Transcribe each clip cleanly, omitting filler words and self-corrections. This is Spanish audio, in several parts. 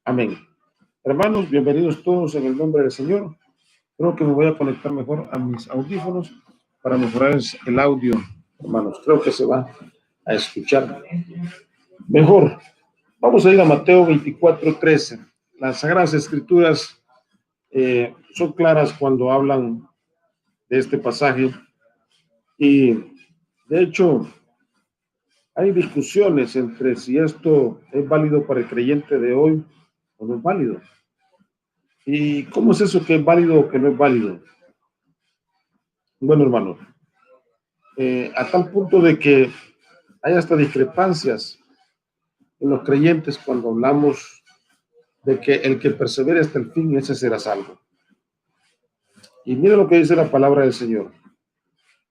Amén. Hermanos, bienvenidos todos en el nombre del Señor. Creo que me voy a conectar mejor a mis audífonos para mejorar el audio, hermanos. Creo que se va a escuchar mejor. Vamos a ir a Mateo 24:13. Las Sagradas Escrituras son claras cuando hablan de este pasaje y, de hecho, hay discusiones entre si esto es válido para el creyente de hoy o no es válido. ¿Y cómo es eso que es válido o que no es válido? Bueno, hermano, a tal punto de que hay hasta discrepancias en los creyentes cuando hablamos de que el que persevere hasta el fin, ese será salvo. Y mira lo que dice la palabra del Señor.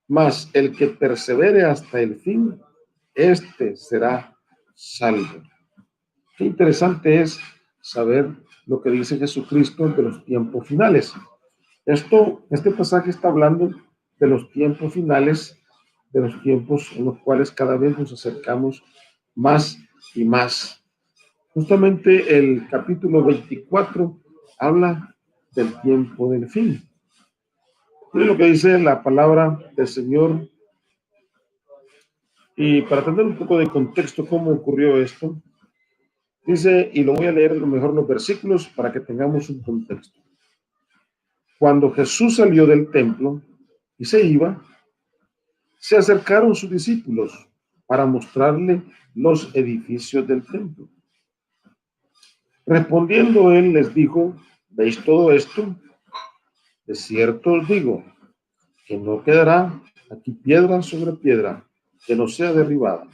Mas el que persevere hasta el fin, este será salvo. Qué interesante es saber lo que dice Jesucristo de los tiempos finales. Este pasaje está hablando de los tiempos finales, de los tiempos en los cuales cada vez nos acercamos más y más. Justamente el capítulo 24 habla del tiempo del fin. Miren lo que dice la palabra del Señor. Y para tener un poco de contexto cómo ocurrió esto, dice, y lo voy a leer mejor los versículos para que tengamos un contexto. Cuando Jesús salió del templo y se iba, se acercaron sus discípulos para mostrarle los edificios del templo. Respondiendo él les dijo, ¿veis todo esto? De cierto os digo que no quedará aquí piedra sobre piedra que no sea derribada.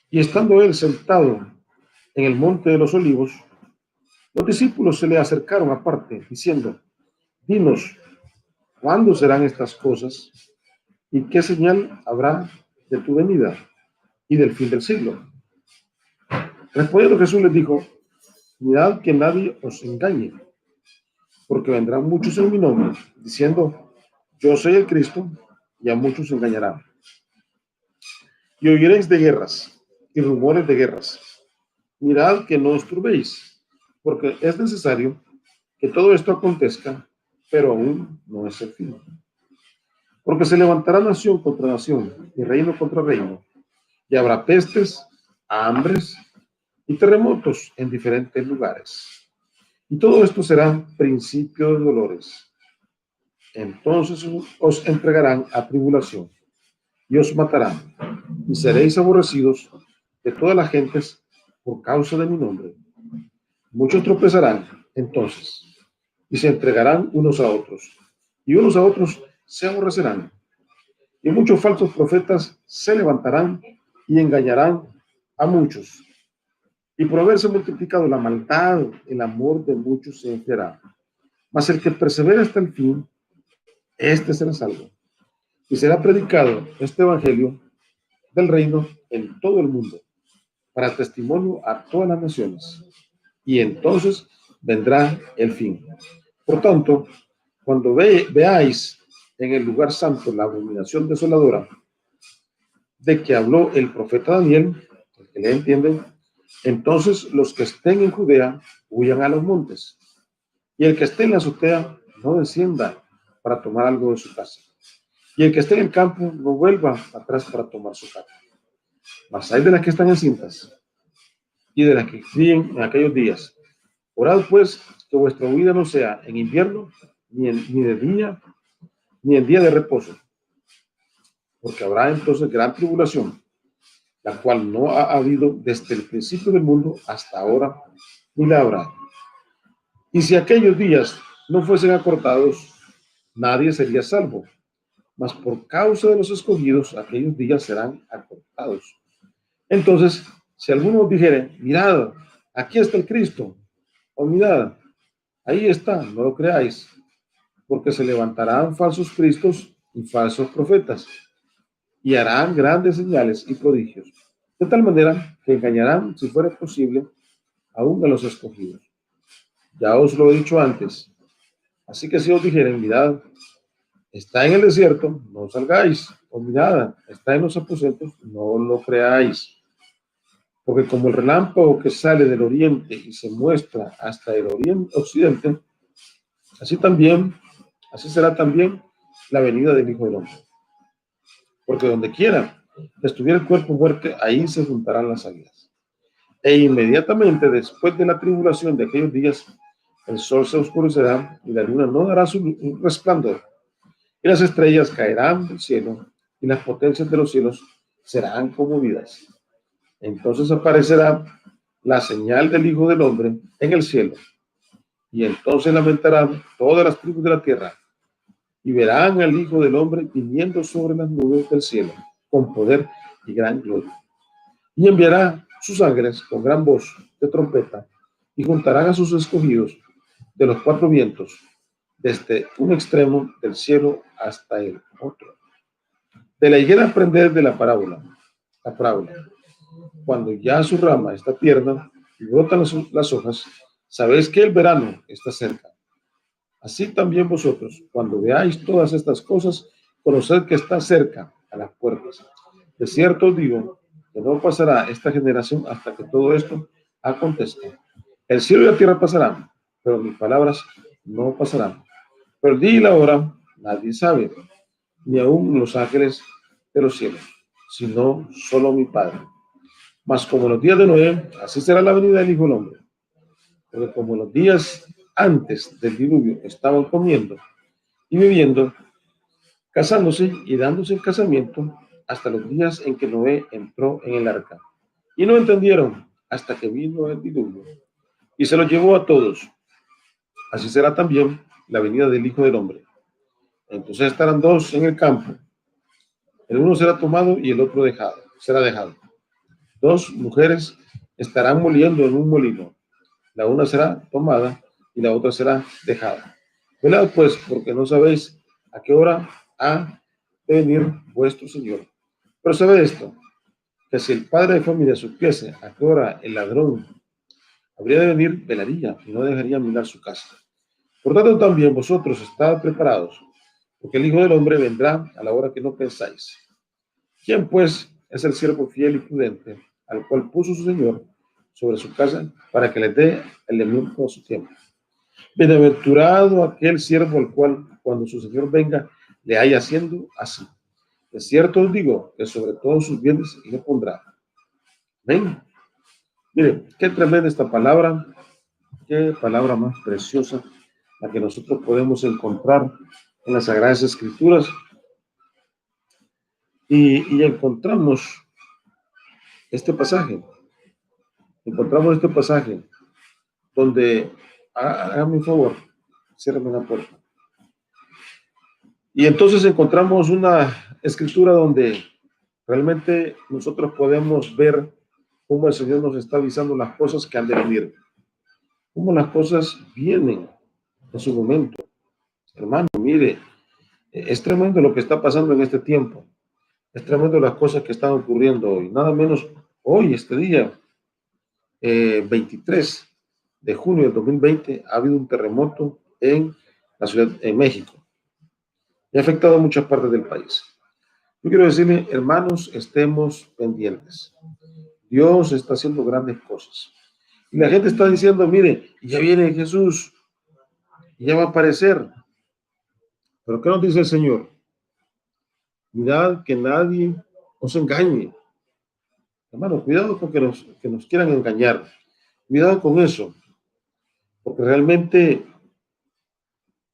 Y estando él sentado en el monte de los olivos, los discípulos se le acercaron aparte, diciendo, dinos, ¿cuándo serán estas cosas? ¿Y qué señal habrá de tu venida y del fin del siglo? Respondiendo Jesús les dijo, mirad que nadie os engañe, porque vendrán muchos en mi nombre, diciendo, yo soy el Cristo, y a muchos engañarán. Y oiréis de guerras y rumores de guerras. Mirad que no os turbéis, porque es necesario que todo esto acontezca, pero aún no es el fin. Porque se levantará nación contra nación y reino contra reino, y habrá pestes, hambres y terremotos en diferentes lugares. Y todo esto será principio de dolores. Entonces os entregarán a tribulación y os matarán, y seréis aborrecidos de todas las gentes por causa de mi nombre. Muchos tropezarán entonces y se entregarán unos a otros, y unos a otros se aborrecerán. Y muchos falsos profetas se levantarán y engañarán a muchos. Y por haberse multiplicado la maldad, el amor de muchos se enfriará. Mas el que persevera hasta el fin, este será salvo. Y será predicado este evangelio del reino en todo el mundo, para testimonio a todas las naciones. Y entonces vendrá el fin. Por tanto, cuando veáis en el lugar santo la abominación desoladora de que habló el profeta Daniel, el que le entienden, entonces los que estén en Judea huyan a los montes, y el que esté en la azotea no descienda para tomar algo de su casa, y el que esté en el campo no vuelva atrás para tomar su casa. Mas hay de las que están encintas y de las que críen en aquellos días. Orad pues que vuestra huida no sea en invierno, ni de día, ni en día de reposo, porque habrá entonces gran tribulación, la cual no ha habido desde el principio del mundo hasta ahora, ni la habrá. Y si aquellos días no fuesen acortados, nadie sería salvo, mas por causa de los escogidos, aquellos días serán acortados. Entonces, si alguno dijere, mirad, aquí está el Cristo, o mirad, ahí está, no lo creáis, porque se levantarán falsos cristos y falsos profetas, y harán grandes señales y prodigios, de tal manera que engañarán, si fuera posible, aún a los escogidos. Ya os lo he dicho antes. Así que si os dijeren, mirad, está en el desierto, no salgáis, o mirad, está en los aposentos, no lo creáis. Porque como el relámpago que sale del oriente y se muestra hasta el occidente, así también, así será también la venida del Hijo del Hombre. Porque donde quiera estuviera el cuerpo muerto, ahí se juntarán las águilas. E inmediatamente después de la tribulación de aquellos días, el sol se oscurecerá y la luna no dará su resplandor, y las estrellas caerán del cielo, y las potencias de los cielos serán conmovidas. Entonces aparecerá la señal del Hijo del Hombre en el cielo, y entonces lamentarán todas las tribus de la tierra, y verán al Hijo del Hombre viniendo sobre las nubes del cielo, con poder y gran gloria. Y enviará sus ángeles con gran voz de trompeta, y juntarán a sus escogidos de los cuatro vientos, desde un extremo del cielo hasta el otro. De la higuera aprended de la parábola. Cuando ya su rama está tierna y brotan las hojas, sabéis que el verano está cerca. Así también vosotros, cuando veáis todas estas cosas, conoced que está cerca a las puertas. De cierto os digo que no pasará esta generación hasta que todo esto acontezca. El cielo y la tierra pasarán, pero mis palabras no pasarán. Pero el día y la hora nadie sabe, ni aun los ángeles de los cielos, sino solo mi Padre. Mas como en los días de Noé, así será la venida del Hijo del Hombre. Porque como los días antes del diluvio estaban comiendo y bebiendo, casándose y dándose en casamiento, hasta los días en que Noé entró en el arca. Y no entendieron hasta que vino el diluvio y se los llevó a todos. Así será también la venida del Hijo del Hombre. Entonces estarán dos en el campo, el uno será tomado y el otro será dejado. Dos mujeres estarán moliendo en un molino, la una será tomada y la otra será dejada. Velad pues, porque no sabéis a qué hora ha de venir vuestro Señor. Pero sabed esto, que si el padre de familia supiese a qué hora el ladrón habría de venir, velaría y no dejaría mirar su casa. Por tanto, también vosotros estad preparados, porque el Hijo del Hombre vendrá a la hora que no pensáis. ¿Quién, pues, es el siervo fiel y prudente, al cual puso su Señor sobre su casa para que le dé el alimento a su tiempo? Bienaventurado aquel siervo al cual, cuando su Señor venga, le haya haciendo así. De cierto os digo que sobre todos sus bienes le pondrá. Ven. Mire, qué tremenda esta palabra, qué palabra más preciosa la que nosotros podemos encontrar en las Sagradas Escrituras. Y encontramos este pasaje. Encontramos este pasaje donde, hágame un favor, ciérrame la puerta. Y entonces encontramos una escritura donde realmente nosotros podemos ver cómo el Señor nos está avisando las cosas que han de venir, cómo las cosas vienen en su momento. Hermano, mire, es tremendo lo que está pasando en este tiempo, es tremendo las cosas que están ocurriendo hoy, nada menos hoy, este día, 23 de junio del 2020, ha habido un terremoto en la ciudad, en México, y ha afectado a muchas partes del país. Yo quiero decirle, hermanos, estemos pendientes. Dios está haciendo grandes cosas. Y la gente está diciendo, mire, ya viene Jesús, ya va a aparecer. Pero ¿qué nos dice el Señor? Mirad que nadie os engañe. Hermano, cuidado con que nos quieran engañar. Cuidado con eso. Porque realmente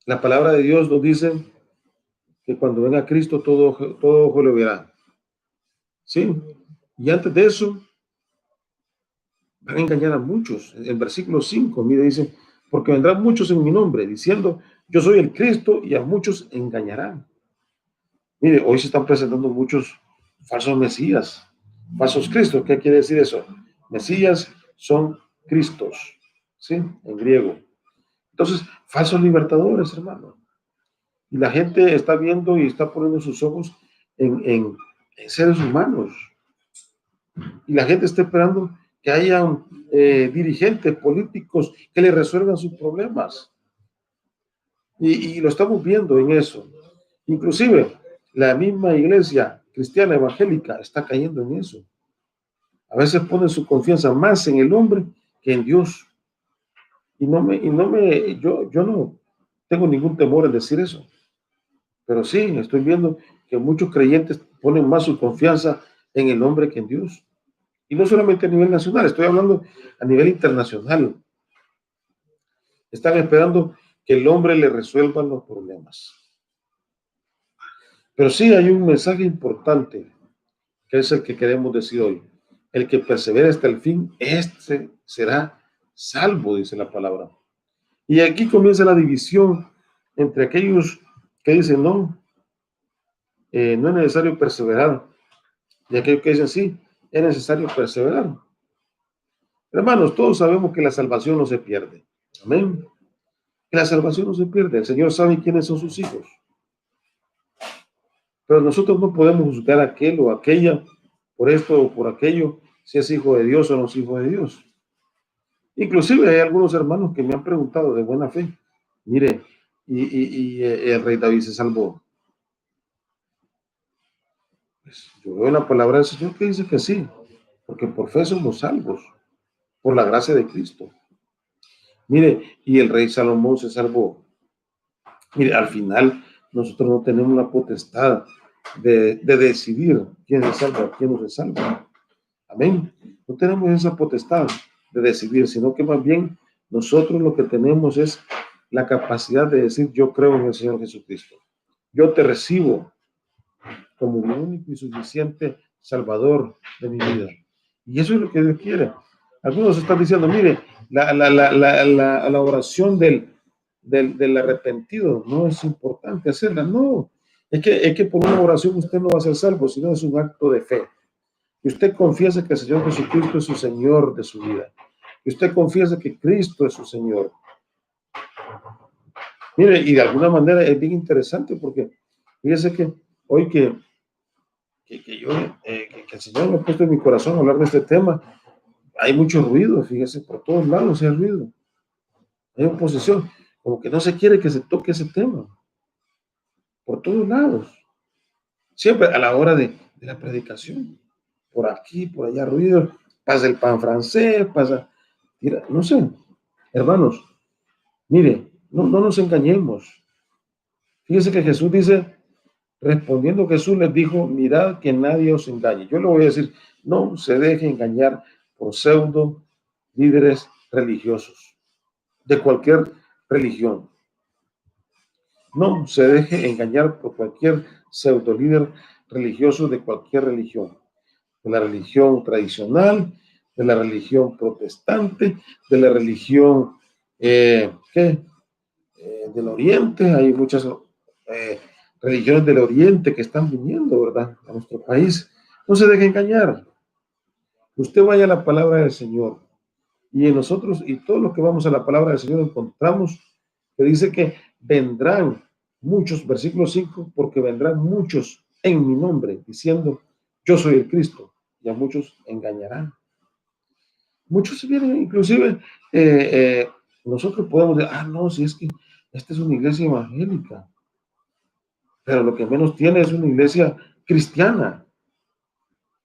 la palabra de Dios nos dice que cuando venga Cristo todo ojo lo verá. ¿Sí? Y antes de eso, van a engañar a muchos. En el versículo 5, mire, dice, porque vendrán muchos en mi nombre, diciendo, yo soy el Cristo, y a muchos engañarán. Mire, hoy se están presentando muchos falsos mesías, falsos cristos. ¿Qué quiere decir eso? Mesías son cristos, ¿sí? En griego. Entonces, falsos libertadores, hermano. Y la gente está viendo y está poniendo sus ojos en seres humanos. Y la gente está esperando que haya dirigentes políticos que le resuelvan sus problemas. Y lo estamos viendo en eso. Inclusive, la misma iglesia cristiana evangélica está cayendo en eso. A veces ponen su confianza más en el hombre que en Dios. Yo no tengo ningún temor en decir eso. Pero sí, estoy viendo que muchos creyentes ponen más su confianza en el hombre que en Dios. Y no solamente a nivel nacional, estoy hablando a nivel internacional. Están esperando que el hombre le resuelva los problemas. Pero sí hay un mensaje importante, que es el que queremos decir hoy. El que persevera hasta el fin, este será salvo, dice la palabra. Y aquí comienza la división entre aquellos que dicen no, no es necesario perseverar, y aquellos que dicen sí, es necesario perseverar. Hermanos, todos sabemos que la salvación no se pierde. Amén. Que la salvación no se pierde. El Señor sabe quiénes son sus hijos. Pero nosotros no podemos juzgar a aquel o aquella por esto o por aquello, si es hijo de Dios o no es hijo de Dios. Inclusive hay algunos hermanos que me han preguntado de buena fe, mire, el rey David se salvó. Pues yo veo la palabra del Señor que dice que sí, porque por fe somos salvos, por la gracia de Cristo. Mire, y el rey Salomón se salvó. Mire, al final nosotros no tenemos la potestad de decidir quién se salva, quién no se salva. Amén. No tenemos esa potestad de decidir, sino que más bien nosotros lo que tenemos es la capacidad de decir yo creo en el Señor Jesucristo. Yo te recibo como mi único y suficiente Salvador de mi vida. Y eso es lo que Dios quiere. Algunos están diciendo, mire, la oración del arrepentido no es importante hacerla. No, es que por una oración usted no va a ser salvo, sino es un acto de fe. Y usted confiesa que el Señor Jesucristo es su Señor de su vida. Y usted confiesa que Cristo es su Señor. Mire, y de alguna manera es bien interesante porque fíjese que hoy que el Señor me ha puesto en mi corazón hablar de este tema, hay mucho ruido, fíjese, por todos lados hay ruido. Hay oposición, como que no se quiere que se toque ese tema. Por todos lados. Siempre a la hora de la predicación. Por aquí, por allá ruido. Pasa el pan francés, pasa... Mira, no sé, hermanos, mire, no nos engañemos. Fíjese que Jesús dice, respondiendo Jesús les dijo, mirad que nadie os engañe. Yo le voy a decir, no se deje engañar por pseudo líderes religiosos, de cualquier religión. No se deje engañar por cualquier pseudo líder religioso de cualquier religión, de la religión tradicional, de la religión protestante, de la religión del Oriente. Hay muchas religiones del Oriente que están viniendo, ¿verdad?, a nuestro país. No se deje engañar. Usted vaya a la palabra del Señor. Y en nosotros, y todos los que vamos a la palabra del Señor, encontramos que dice que vendrán muchos, versículo 5, porque vendrán muchos en mi nombre, diciendo, yo soy el Cristo, y a muchos engañarán. Muchos vienen, inclusive, nosotros podemos decir, no, si es que esta es una iglesia evangélica, pero lo que menos tiene es una iglesia cristiana.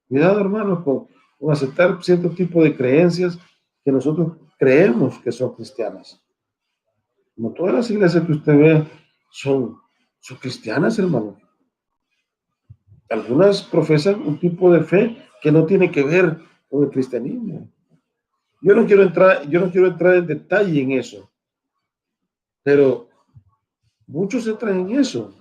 Cuidado, hermanos, con aceptar cierto tipo de creencias que nosotros creemos que son cristianas. No todas las iglesias que usted ve son cristianas, hermano. Algunas profesan un tipo de fe que no tiene que ver con el cristianismo. Yo no quiero entrar en detalle en eso, pero muchos entran en eso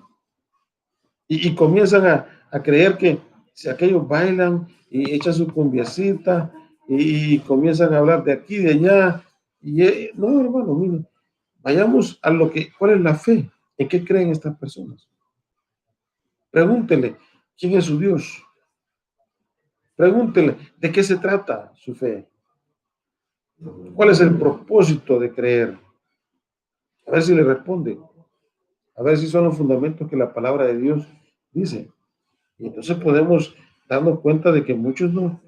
y comienzan a creer que si aquellos bailan y echan su cumbiacita y comienzan a hablar de aquí, de allá, no, hermano, miren, vayamos a ¿cuál es la fe? ¿En qué creen estas personas? Pregúntele, ¿quién es su Dios? Pregúntele, ¿de qué se trata su fe? ¿Cuál es el propósito de creer? A ver si le responde. A ver si son los fundamentos que la palabra de Dios dice. Y entonces podemos darnos cuenta de que muchos no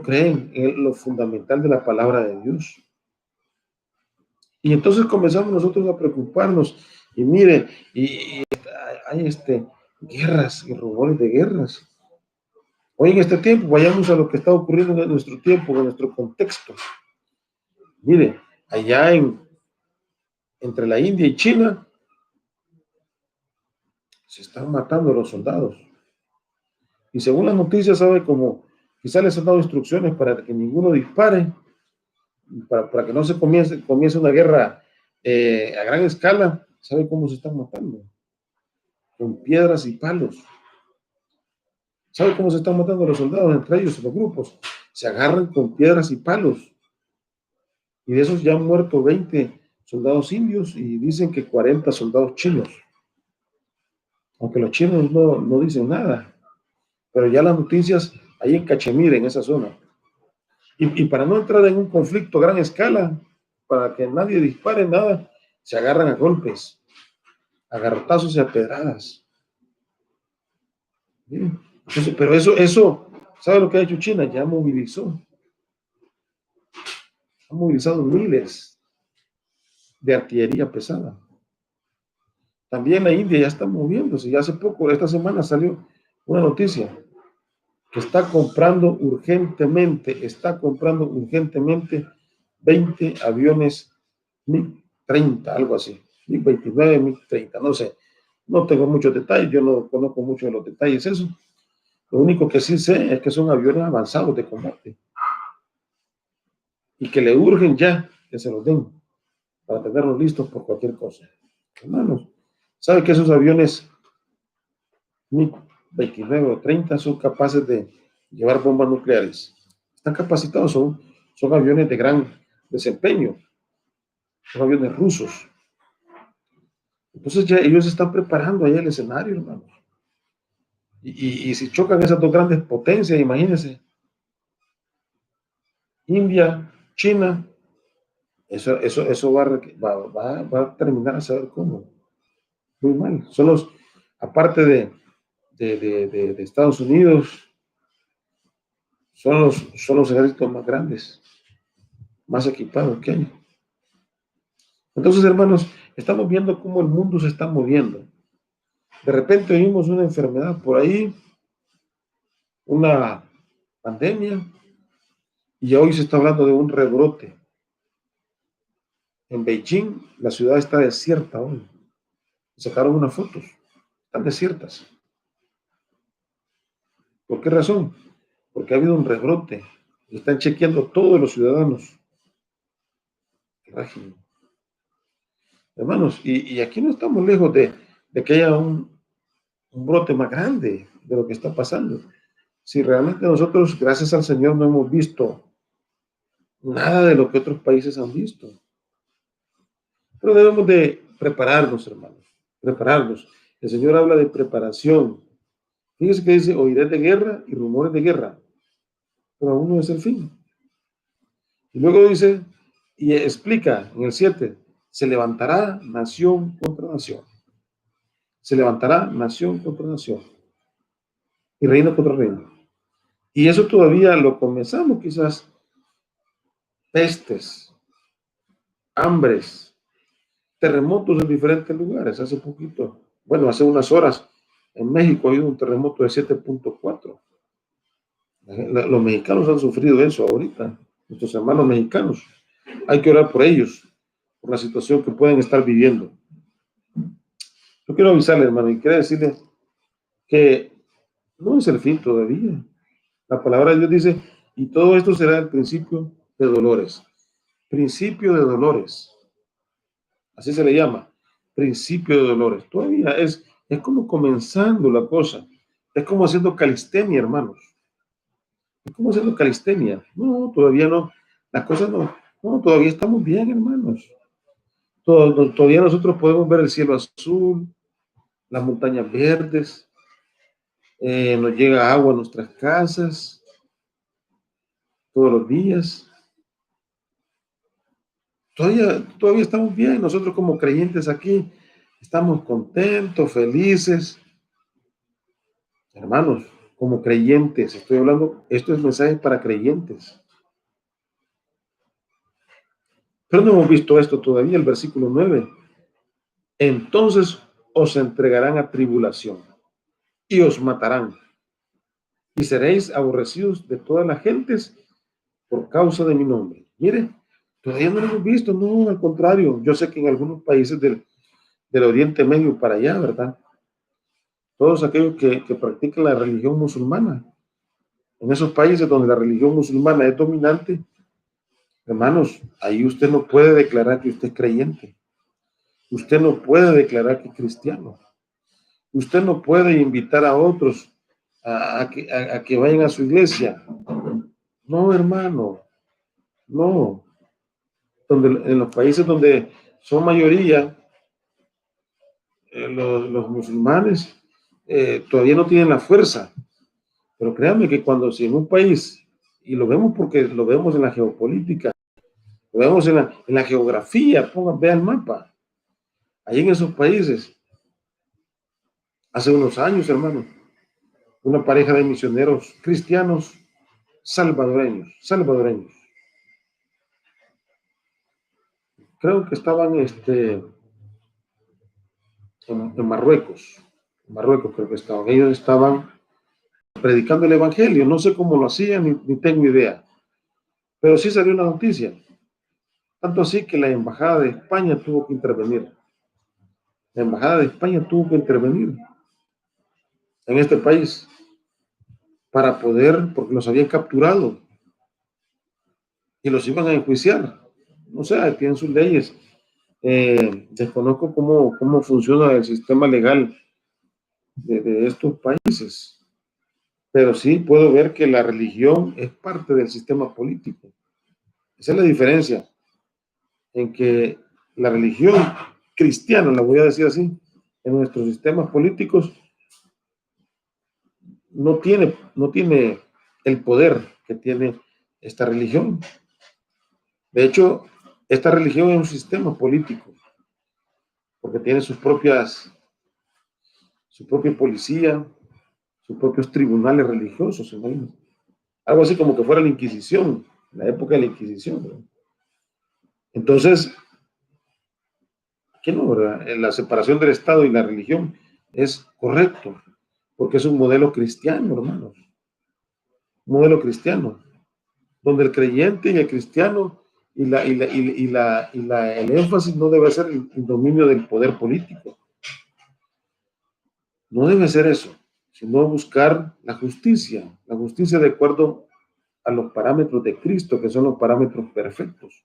creen en lo fundamental de la palabra de Dios. Y entonces comenzamos nosotros a preocuparnos. Y mire, y hay guerras y rumores de guerras. Hoy en este tiempo, vayamos a lo que está ocurriendo en nuestro tiempo, en nuestro contexto. Mire, allá entre la India y China, se están matando los soldados. Y según las noticias, sabe como quizás les han dado instrucciones para que ninguno dispare, para que no se comience una guerra a gran escala. ¿Sabe cómo se están matando? Con piedras y palos. ¿Sabe cómo se están matando los soldados entre ellos, los grupos? Se agarran con piedras y palos. Y de esos ya han muerto 20 soldados indios y dicen que 40 soldados chinos. Aunque los chinos no dicen nada. Pero ya las noticias ahí en Cachemira, en esa zona. Y para no entrar en un conflicto a gran escala, para que nadie dispare nada, se agarran a golpes, a garrotazos y a pedradas. Entonces, pero eso, ¿sabe lo que ha hecho China? Ya ha movilizado miles de artillería pesada. También la India ya está moviéndose, ya hace poco, esta semana salió una noticia que está comprando urgentemente 20 aviones MiG-30, algo así, MiG-29, MiG-30, no sé, no tengo muchos detalles, yo no conozco mucho de los detalles eso, lo único que sí sé es que son aviones avanzados de combate y que le urgen ya que se los den para tenerlos listos por cualquier cosa. Hermanos, ¿sabe que esos aviones MiG-29 o 30 son capaces de llevar bombas nucleares? Están capacitados, son aviones de gran desempeño, son aviones rusos. Entonces ya ellos están preparando ahí el escenario, hermanos. Y si chocan esas dos grandes potencias, imagínense, India, China, eso va a terminar a saber cómo. Muy mal. Aparte de Estados Unidos, son los ejércitos más grandes, más equipados que hay. Entonces, hermanos, estamos viendo cómo el mundo se está moviendo. De repente oímos una enfermedad por ahí, una pandemia, y hoy se está hablando de un rebrote. En Beijing, la ciudad está desierta hoy. Sacaron unas fotos, están desiertas. ¿Por qué razón? Porque ha habido un rebrote. Están chequeando todos los ciudadanos. El régimen. Hermanos, y aquí no estamos lejos de que haya un brote más grande de lo que está pasando. Si realmente nosotros, gracias al Señor, no hemos visto nada de lo que otros países han visto. Pero debemos de prepararnos, hermanos, prepararnos. El Señor habla de preparación. Fíjese que dice, oiré de guerra y rumores de guerra, pero aún no es el fin. Y luego dice, y explica en el 7, se levantará nación contra nación. Se levantará nación contra nación y reino contra reino. Y eso todavía lo comenzamos quizás, pestes, hambres, terremotos en diferentes lugares. Hace poquito, bueno, hace unas horas, en México ha habido un terremoto de 7.4. Los mexicanos han sufrido eso ahorita, nuestros hermanos mexicanos. Hay que orar por ellos, por la situación que pueden estar viviendo. Yo quiero avisarle, hermano, y quiero decirle que no es el fin todavía. La palabra de Dios dice, y todo esto será el principio de dolores. Principio de dolores. Así se le llama. Principio de dolores. Todavía es como comenzando la cosa. Es como haciendo calistenia, hermanos. Es como haciendo calistenia. No, todavía no. Las cosas no, todavía estamos bien, hermanos. Todavía nosotros podemos ver el cielo azul, las montañas verdes, nos llega agua a nuestras casas todos los días. Todavía estamos bien. Nosotros como creyentes aquí estamos contentos, felices. Hermanos, como creyentes, estoy hablando, esto es mensaje para creyentes. Pero no hemos visto esto todavía, el versículo 9. Entonces os entregarán a tribulación y os matarán y seréis aborrecidos de todas las gentes por causa de mi nombre. Mire, todavía no lo hemos visto, no, al contrario. Yo sé que en algunos países del Oriente Medio para allá, ¿verdad? Todos aquellos que practican la religión musulmana, en esos países donde la religión musulmana es dominante, hermanos, ahí usted no puede declarar que usted es creyente. Usted no puede declarar que es cristiano. Usted no puede invitar a otros a que vayan a su iglesia. No, hermano, no. En los países donde son mayoría, los musulmanes todavía no tienen la fuerza. Pero créanme que cuando si en un país, y lo vemos porque lo vemos en la geopolítica, lo vemos en la geografía, vea el mapa, ahí en esos países, hace unos años, hermano, una pareja de misioneros cristianos salvadoreños, creo que estaban en Marruecos creo que estaban, ellos estaban predicando el evangelio, no sé cómo lo hacían, ni tengo idea, pero sí salió una noticia, tanto así que la embajada de España tuvo que intervenir. La embajada de España tuvo que intervenir en este país para poder, porque los habían capturado y los iban a enjuiciar. No sé, tienen sus leyes. Desconozco cómo funciona el sistema legal de estos países, pero sí puedo ver que la religión es parte del sistema político. Esa es la diferencia en que la religión cristiana, la voy a decir así, en nuestros sistemas políticos no tiene el poder que tiene esta religión. De hecho, esta religión es un sistema político, porque tiene su propia policía, sus propios tribunales religiosos, ¿no? Algo así como que fuera la Inquisición, la época de la Inquisición, ¿no? Entonces, aquí no, ¿verdad? La separación del Estado y la religión es correcto, porque es un modelo cristiano, hermanos, un modelo cristiano, donde el creyente y el cristiano el énfasis no debe ser el dominio del poder político. No debe ser eso, sino buscar la justicia de acuerdo a los parámetros de Cristo, que son los parámetros perfectos.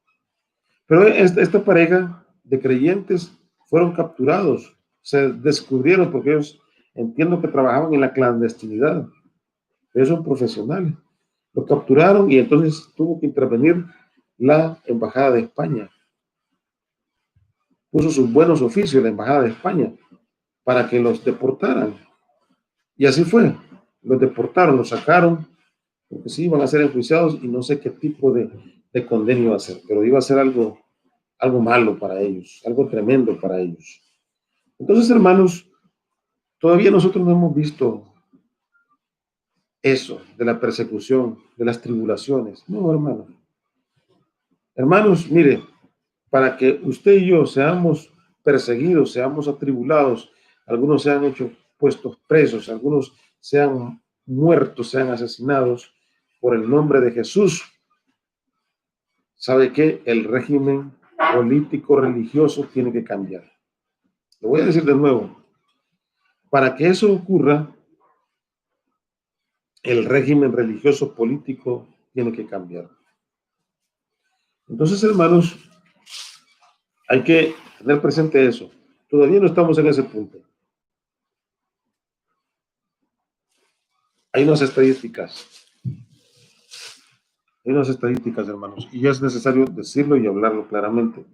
Pero esta pareja de creyentes fueron capturados, se descubrieron porque ellos entiendo que trabajaban en la clandestinidad. Ellos son profesionales. Lo capturaron y entonces tuvo que intervenir la Embajada de España. Puso sus buenos oficios la Embajada de España para que los deportaran. Y así fue. Los deportaron, los sacaron, porque sí iban a ser enjuiciados y no sé qué tipo de condena iba a ser, pero iba a ser algo malo para ellos, algo tremendo para ellos. Entonces, hermanos, todavía nosotros no hemos visto eso de la persecución, de las tribulaciones. No, hermanos. Hermanos, mire, para que usted y yo seamos perseguidos, seamos atribulados, algunos se han hecho puestos presos, algunos sean muertos, sean asesinados por el nombre de Jesús. ¿Sabe qué? El régimen político religioso tiene que cambiar. Lo voy a decir de nuevo. Para que eso ocurra, el régimen religioso político tiene que cambiar. Entonces, hermanos, hay que tener presente eso. Todavía no estamos en ese punto. Hay unas estadísticas. Hay unas estadísticas, hermanos, y es necesario decirlo y hablarlo claramente.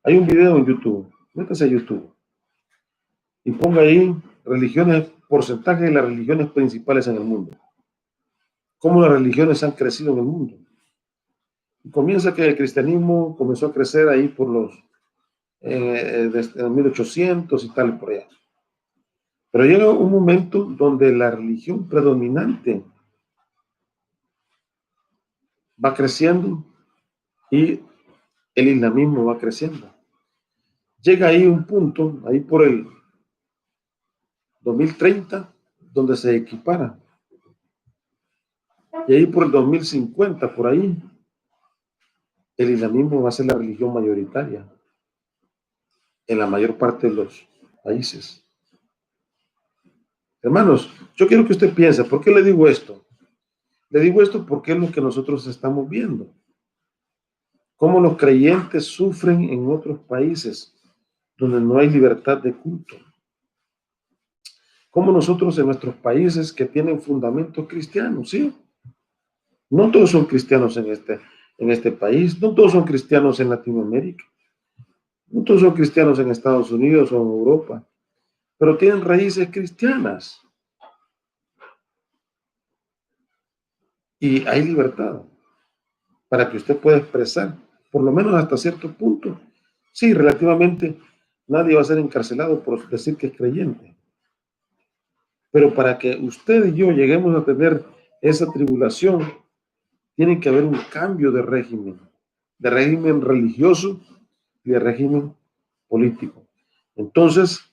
Hay un video en YouTube. Métase a YouTube y ponga ahí religiones, porcentaje de las religiones principales en el mundo. Cómo las religiones han crecido en el mundo. Y comienza que el cristianismo comenzó a crecer ahí por desde 1800 y tal por allá. Pero llega un momento donde la religión predominante va creciendo y el islamismo va creciendo. Llega ahí un punto, ahí por el 2030, donde se equipara. Y ahí por el 2050, por ahí, el islamismo va a ser la religión mayoritaria en la mayor parte de los países. Hermanos, yo quiero que usted piense, ¿por qué le digo esto? Le digo esto porque es lo que nosotros estamos viendo. Cómo los creyentes sufren en otros países donde no hay libertad de culto. Cómo nosotros en nuestros países que tienen fundamentos cristianos, ¿sí? No todos son cristianos en este país, no todos son cristianos en Latinoamérica, no todos son cristianos en Estados Unidos o en Europa, pero tienen raíces cristianas y hay libertad para que usted pueda expresar, por lo menos hasta cierto punto. Sí, relativamente nadie va a ser encarcelado por decir que es creyente, pero para que usted y yo lleguemos a tener esa tribulación, tiene que haber un cambio de régimen religioso y de régimen político. Entonces,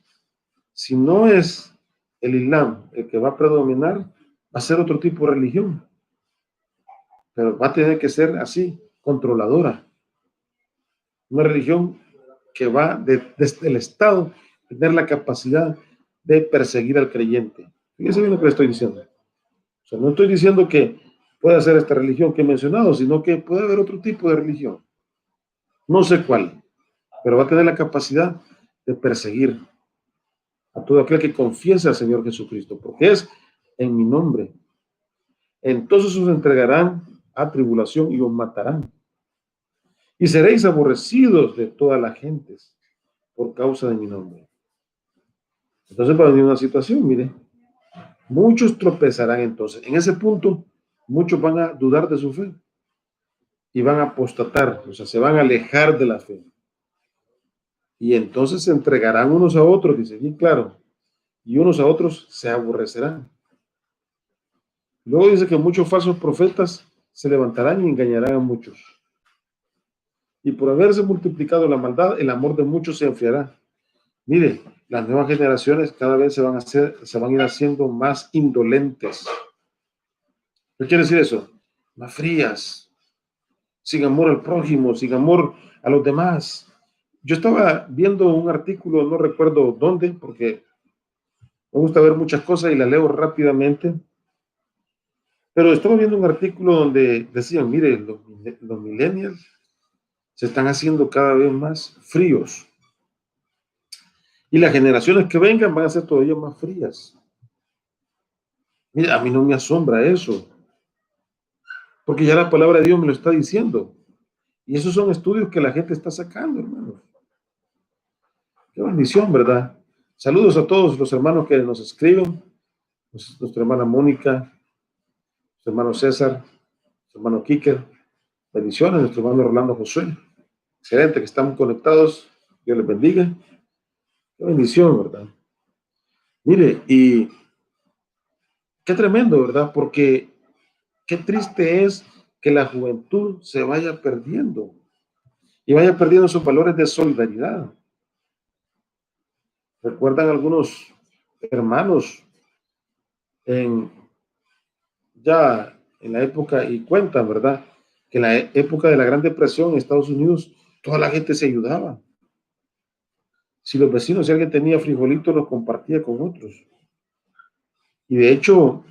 si no es el Islam el que va a predominar, va a ser otro tipo de religión, pero va a tener que ser así, controladora. Una religión que va desde el Estado tener la capacidad de perseguir al creyente. Fíjense bien lo que le estoy diciendo. O sea, no estoy diciendo que pueda ser esta religión que he mencionado, sino que puede haber otro tipo de religión. No sé cuál, pero va a tener la capacidad de perseguir a todo aquel que confiese al Señor Jesucristo, porque es en mi nombre. Entonces os entregarán a tribulación y os matarán. Y seréis aborrecidos de todas las gentes por causa de mi nombre. Entonces va a venir una situación, mire, muchos tropezarán entonces. En ese punto, muchos van a dudar de su fe y van a apostatar, o sea, se van a alejar de la fe. Y entonces se entregarán unos a otros, dice bien claro, y unos a otros se aborrecerán. Luego dice que muchos falsos profetas se levantarán y engañarán a muchos. Y por haberse multiplicado la maldad, el amor de muchos se enfriará. Mire, las nuevas generaciones cada vez se van a ir haciendo más indolentes. ¿Qué quiere decir eso? Más frías, sin amor al prójimo, sin amor a los demás. Yo estaba viendo un artículo, no recuerdo dónde, porque me gusta ver muchas cosas y las leo rápidamente, pero estaba viendo un artículo donde decían, mire, los millennials se están haciendo cada vez más fríos y las generaciones que vengan van a ser todavía más frías. Mira, a mí no me asombra eso, porque ya la palabra de Dios me lo está diciendo. Y esos son estudios que la gente está sacando, hermanos. Qué bendición, ¿verdad? Saludos a todos los hermanos que nos escriben. Nuestra hermana Mónica, nuestro hermano César, nuestro hermano Kiker. Bendiciones, nuestro hermano Rolando Josué. Excelente que estamos conectados. Dios les bendiga. Qué bendición, ¿verdad? Mire, y qué tremendo, ¿verdad? Porque qué triste es que la juventud se vaya perdiendo y vaya perdiendo sus valores de solidaridad. Recuerdan algunos hermanos ya en la época, y cuentan, ¿verdad? Que en la época de la Gran Depresión en Estados Unidos, toda la gente se ayudaba. Si los vecinos, si alguien tenía frijolitos, los compartía con otros. Y de hecho,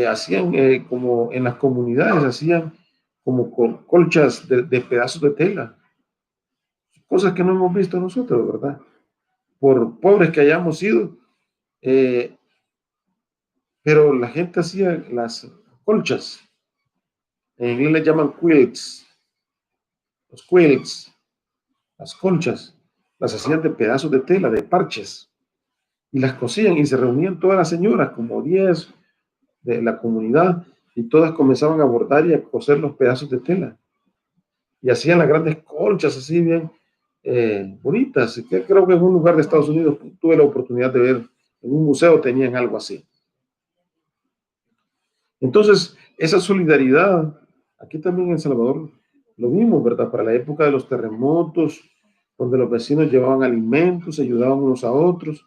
hacían como en las comunidades, hacían como colchas de pedazos de tela. Cosas que no hemos visto nosotros, ¿verdad? Por pobres que hayamos sido, eh, pero la gente hacía las colchas, en inglés le llaman quilts, los quilts, las colchas, las hacían de pedazos de tela, de parches, y las cosían y se reunían todas las señoras, como 10 de la comunidad, y todas comenzaban a bordar y a coser los pedazos de tela, y hacían las grandes colchas así bien bonitas, que creo que en un lugar de Estados Unidos tuve la oportunidad de ver, en un museo tenían algo así. Entonces, esa solidaridad, aquí también en El Salvador lo vimos, ¿verdad? Para la época de los terremotos, donde los vecinos llevaban alimentos, se ayudaban unos a otros.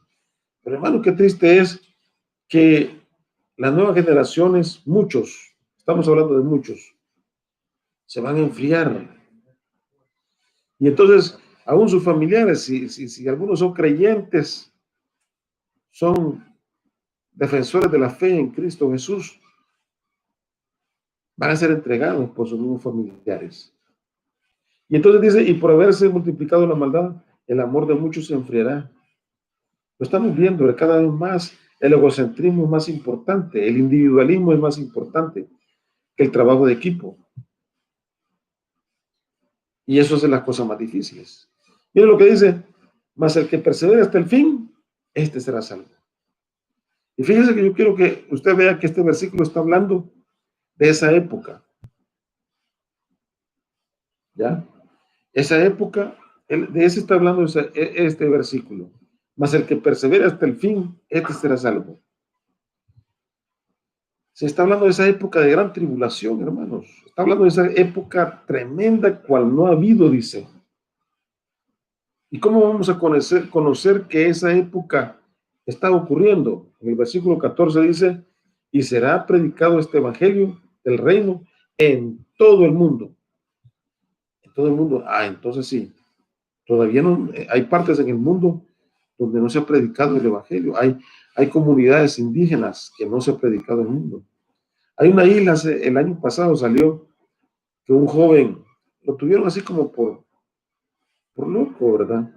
Pero hermano, qué triste es que las nuevas generaciones, muchos, Estamos hablando de muchos. Se van a enfriar. Y entonces, aún sus familiares, si algunos son creyentes, son defensores de la fe en Cristo Jesús, van a ser entregados por sus mismos familiares. Y entonces dice, y por haberse multiplicado la maldad, el amor de muchos se enfriará. Lo estamos viendo cada vez más, el egocentrismo es más importante, el individualismo es más importante que el trabajo de equipo. Y eso es de las cosas más difíciles. Miren lo que dice, mas el que persevera hasta el fin, este será salvo. Y fíjense que yo quiero que usted vea que este versículo está hablando de esa época. ¿Ya? Esa época, de ese está hablando este versículo. Mas el que persevera hasta el fin, este será salvo. Se está hablando de esa época de gran tribulación, hermanos. Está hablando de esa época tremenda cual no ha habido, dice. ¿Y cómo vamos a conocer que esa época está ocurriendo? En el versículo 14 dice, y será predicado este evangelio del reino en todo el mundo. En todo el mundo. Ah, entonces sí. Todavía no, hay partes en el mundo donde no se ha predicado el evangelio. Hay comunidades indígenas que no se ha predicado el mundo. Hay una isla, el año pasado salió que un joven, lo tuvieron así como por loco, ¿verdad?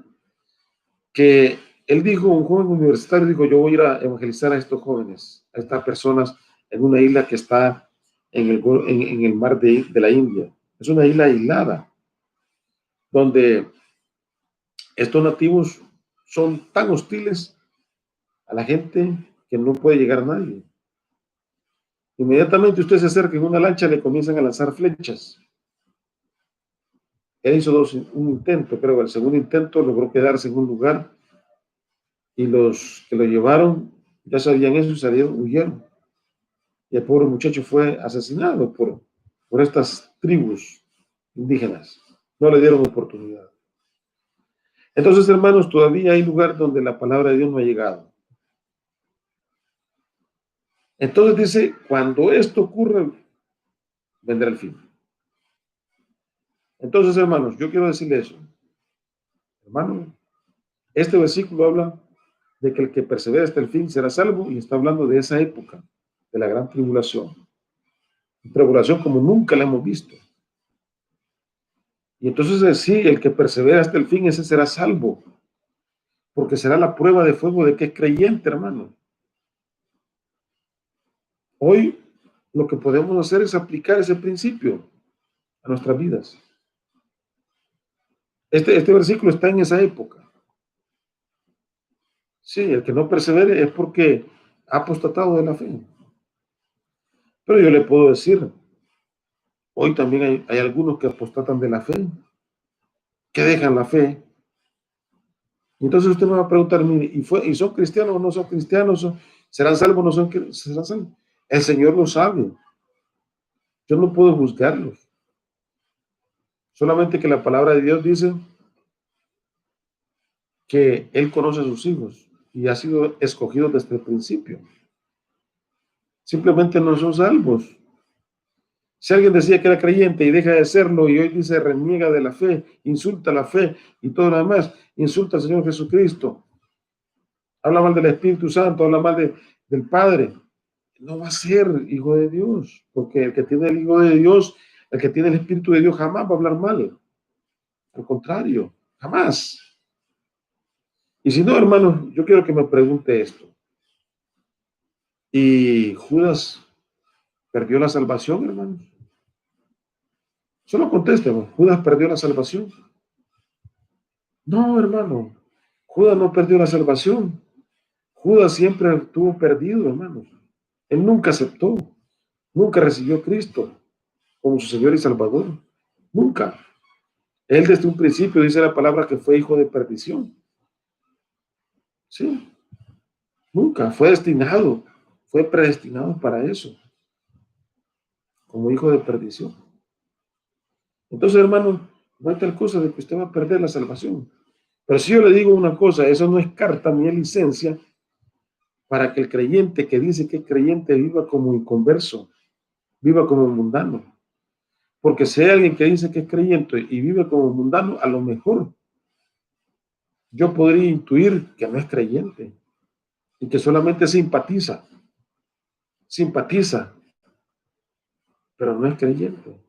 Que él dijo, un joven universitario dijo, yo voy a ir a evangelizar a estos jóvenes, a estas personas en una isla que está en el mar de la India. Es una isla aislada, donde estos nativos son tan hostiles a la gente que no puede llegar nadie. Inmediatamente usted se acerca en una lancha, le comienzan a lanzar flechas. Él hizo un intento, creo, el segundo intento logró quedarse en un lugar y los que lo llevaron ya sabían eso y salieron, huyeron. Y el pobre muchacho fue asesinado por estas tribus indígenas. No le dieron oportunidad. Entonces, hermanos, todavía hay lugar donde la palabra de Dios no ha llegado. Entonces dice, cuando esto ocurra, vendrá el fin. Entonces, hermanos, yo quiero decirle eso. Hermano, este versículo habla de que el que persevera hasta el fin será salvo y está hablando de esa época, de la gran tribulación. Tribulación como nunca la hemos visto. Y entonces sí, el que persevera hasta el fin, ese será salvo, porque será la prueba de fuego de que es creyente, hermano. Hoy lo que podemos hacer es aplicar ese principio a nuestras vidas. Este versículo está en esa época. Sí, el que no persevere es porque ha apostatado de la fe. Pero yo le puedo decir, hoy también hay algunos que apostatan de la fe, que dejan la fe. Entonces usted me va a preguntar, mire, ¿y son cristianos o no son cristianos? ¿Serán salvos o no serán salvos? El Señor lo sabe. Yo no puedo juzgarlos. Solamente que la palabra de Dios dice que Él conoce a sus hijos y ha sido escogido desde el principio. Simplemente no son salvos. Si alguien decía que era creyente y deja de serlo y hoy dice reniega de la fe, insulta la fe y todo lo demás, insulta al Señor Jesucristo, habla mal del Espíritu Santo, habla mal del Padre, no va a ser hijo de Dios, porque el que tiene el Hijo de Dios, el que tiene el Espíritu de Dios jamás va a hablar mal. Al contrario, jamás. Y si no, hermano, yo quiero que me pregunte esto. ¿Y Judas perdió la salvación, hermano? Solo conteste, ¿Judas perdió la salvación? No, hermano, Judas no perdió la salvación. Judas siempre estuvo perdido, hermano. Él nunca aceptó, nunca recibió a Cristo como su Señor y Salvador. Nunca. Él desde un principio dice la palabra que fue hijo de perdición. Sí, nunca. Fue predestinado para eso, como hijo de perdición. Entonces, hermano, no hay tal cosa de que usted va a perder la salvación. Pero si yo le digo una cosa, eso no es carta ni es licencia para que el creyente que dice que es creyente viva como inconverso. viva como mundano. Porque si hay alguien que dice que es creyente y vive como mundano, a lo mejor yo podría intuir que no es creyente y que solamente simpatiza, pero no es creyente.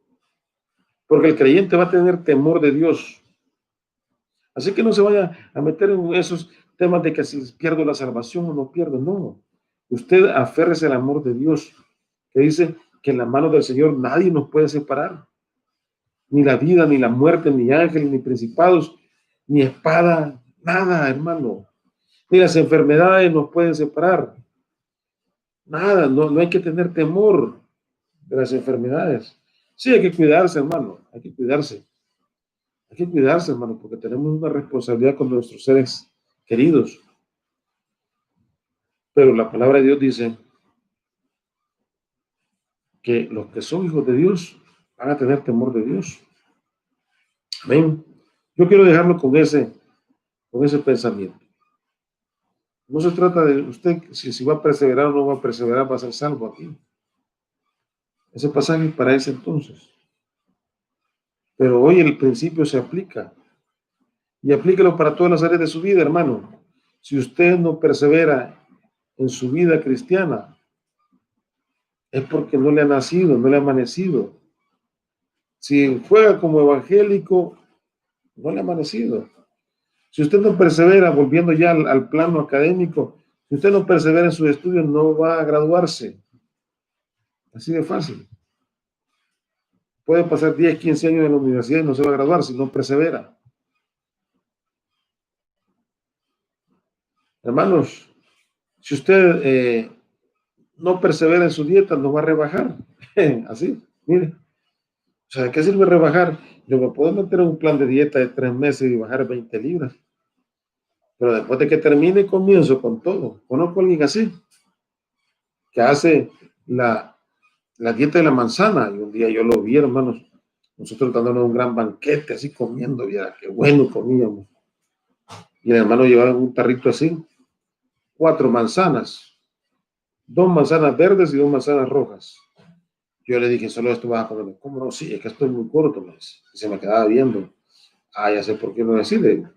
Porque el creyente va a tener temor de Dios. Así que no se vaya a meter en esos temas de que si pierdo la salvación o no pierdo. No. Usted aférrese al amor de Dios, que dice que en la mano del Señor nadie nos puede separar. Ni la vida, ni la muerte, ni ángeles, ni principados, ni espada, nada, hermano. Ni las enfermedades nos pueden separar. Nada, no hay que tener temor de las enfermedades. Sí, hay que cuidarse, hermano, hay que cuidarse. Hay que cuidarse, hermano, porque tenemos una responsabilidad con nuestros seres queridos. Pero la palabra de Dios dice que los que son hijos de Dios van a tener temor de Dios. Amén. Yo quiero dejarlo con ese pensamiento. No se trata de usted si va a perseverar o no va a perseverar, va a ser salvo aquí. Ese pasaje es para ese entonces. Pero hoy el principio se aplica. Y aplíquelo para todas las áreas de su vida, hermano. Si usted no persevera en su vida cristiana, es porque no le ha nacido, no le ha amanecido. Si juega como evangélico, no le ha amanecido. Si usted no persevera, volviendo ya al plano académico, si usted no persevera en sus estudios, no va a graduarse. Así de fácil. Puede pasar 10, 15 años en la universidad y no se va a graduar si no persevera. Hermanos, si usted no persevera en su dieta, no va a rebajar. Así, mire. O sea, ¿de qué sirve rebajar? Yo me puedo meter en un plan de dieta de 3 meses y bajar 20 libras. Pero después de que termine, comienzo con todo. Conozco a alguien así, que hace la dieta de la manzana. Y un día yo lo vi, hermanos, nosotros dándonos un gran banquete, así comiendo, ya, qué bueno comíamos. Y el hermano llevaba un tarrito así, 4 manzanas, 2 manzanas verdes y 2 manzanas rojas. Yo le dije, solo esto vas a comer. ¿Cómo no? Sí, es que estoy muy corto, me dice. Y se me quedaba viendo. Ah, ya sé por qué no decirle.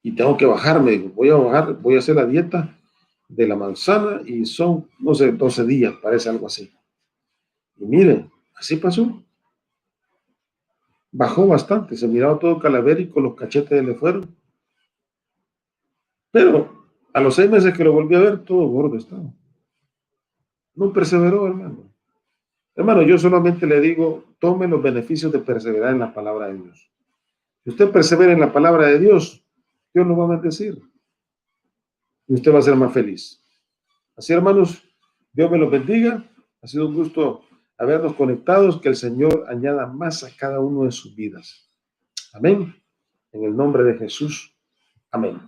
Y tengo que bajarme. Voy a bajar, voy a hacer la dieta de la manzana y son, no sé, 12 días, parece algo así. Y miren, así pasó. Bajó bastante, se miraba todo calavérico, los cachetes le fueron. Pero a los 6 meses que lo volví a ver, todo gordo estaba. No perseveró, hermano. Hermano, yo solamente le digo, tome los beneficios de perseverar en la palabra de Dios. Si usted persevera en la palabra de Dios, Dios lo va a bendecir. Y usted va a ser más feliz. Así, hermanos, Dios me los bendiga. Ha sido un gusto habernos conectados. Que el Señor añada más a cada uno de sus vidas. Amén. En el nombre de Jesús. Amén.